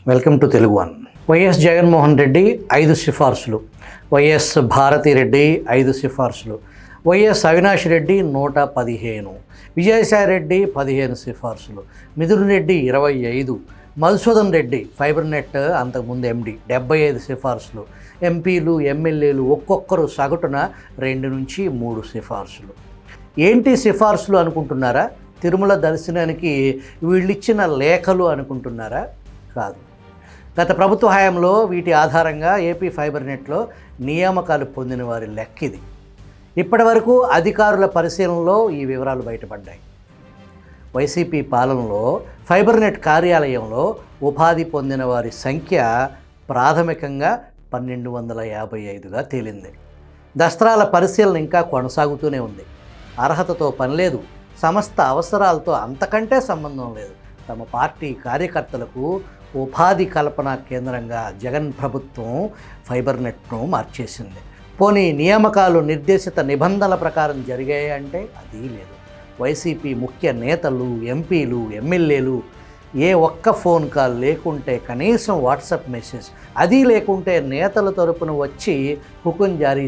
Welcome to Telugu one. YS Jaganmohan Reddy 5 సిఫార్సులు, YS Bharathi Reddy 5 సిఫార్సులు, YS Avinash Reddy 115, Vijayasai Reddy 15 సిఫార్సులు, మిథున్ రెడ్డి 25, మధుసూదన్ రెడ్డి ఫైబర్ నెట్ అంతకుముందు ఎండి 75 సిఫార్సులు, ఎంపీలు ఎమ్మెల్యేలు ఒక్కొక్కరు సగటున 2 నుంచి 3 సిఫార్సులు. ఏంటి సిఫార్సులు అనుకుంటున్నారా? తిరుమల దర్శనానికి వీళ్ళిచ్చిన లేఖలు అనుకుంటున్నారా? కాదు. గత ప్రభుత్వ హయాంలో వీటి ఆధారంగా ఏపీ ఫైబర్ నెట్లో నియామకాలు పొందిన వారి లెక్క ఇది. ఇప్పటి వరకు అధికారుల పరిశీలనలో ఈ వివరాలు బయటపడ్డాయి. వైసీపీ పాలనలో ఫైబర్ నెట్ కార్యాలయంలో ఉపాధి పొందిన వారి సంఖ్య ప్రాథమికంగా 1255గా తేలింది. దస్త్రాల పరిశీలన ఇంకా కొనసాగుతూనే ఉంది. అర్హతతో పని లేదు, సంస్థ అవసరాలతో అంతకంటే సంబంధం లేదు. తమ పార్టీ కార్యకర్తలకు ఉపాధి కల్పన కేంద్రంగా జగన్ ప్రభుత్వం ఫైబర్ నెట్ను మార్చేసింది. పోనీ నియామకాలు నిర్దేశిత నిబంధనల ప్రకారం జరిగాయి అంటే అదీ లేదు. వైసీపీ ముఖ్య నేతలు, ఎంపీలు, ఎమ్మెల్యేలు ఏ ఒక్క ఫోన్ కాల్ లేకుంటే, కనీసం వాట్సాప్ మెసేజ్ అది లేకుంటే నేతల తరపున వచ్చి హుకుం జారీ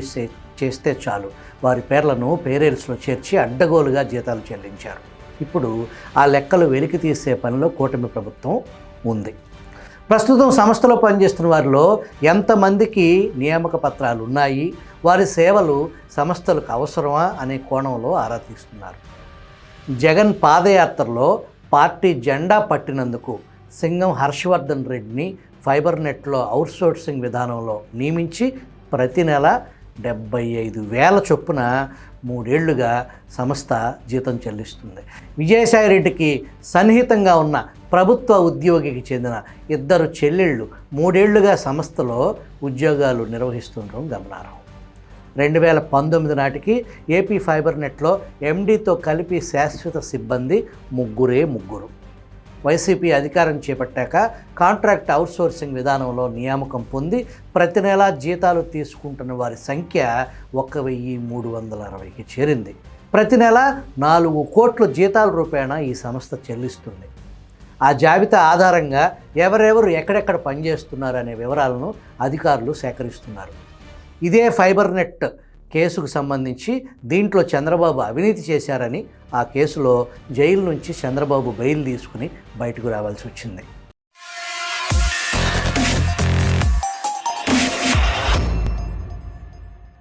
చేస్తే చాలు, వారి పేర్లను పేరేల్స్లో చేర్చి అడ్డగోలుగా జీతాలు చెల్లించారు. ఇప్పుడు ఆ లెక్కలు వెలికి తీసే పనిలో కూటమి ప్రభుత్వం ఉంది. ప్రస్తుతం సంస్థలో పనిచేస్తున్న వారిలో ఎంతమందికి నియామక పత్రాలు ఉన్నాయి, వారి సేవలు సంస్థలకు అవసరమా అనే కోణంలో ఆరా తీస్తున్నారు. జగన్ పాదయాత్రలో పార్టీ జెండా పట్టినందుకు సింగం హర్షవర్ధన్ రెడ్డిని ఫైబర్ నెట్లో అవుట్సోర్సింగ్ విధానంలో నియమించి ప్రతి నెల 75,000 చొప్పున 3 ఏళ్లుగా సంస్థ జీతం చెల్లిస్తుంది. విజయసాయి రెడ్డికి సన్నిహితంగా ఉన్న ప్రభుత్వ ఉద్యోగికి చెందిన 2 చెల్లెళ్ళు 3 ఏళ్లుగా సంస్థలో ఉద్యోగాలు నిర్వహిస్తుండడం గమనార్హం. 2019 నాటికి ఏపీ ఫైబర్ నెట్లో ఎండీతో కలిపి శాశ్వత సిబ్బంది ముగ్గురు. వైసీపీ అధికారం చేపట్టాక కాంట్రాక్ట్ అవుట్సోర్సింగ్ విధానంలో నియామకం పొంది ప్రతి నెలా జీతాలు తీసుకుంటున్న వారి సంఖ్య 1,360కి చేరింది. ప్రతి నెల 4 కోట్ల జీతాల రూపేణా ఈ సంస్థ చెల్లిస్తుంది. ఆ జాబితా ఆధారంగా ఎవరెవరు ఎక్కడెక్కడ పనిచేస్తున్నారనే వివరాలను అధికారులు సేకరిస్తున్నారు. ఇదే ఫైబర్ నెట్ కేసుకు సంబంధించి దీంట్లో చంద్రబాబు అవినీతి చేశారని ఆ కేసులో జైలు నుంచి చంద్రబాబు బెయిల్ తీసుకుని బయటకు రావాల్సి వచ్చింది.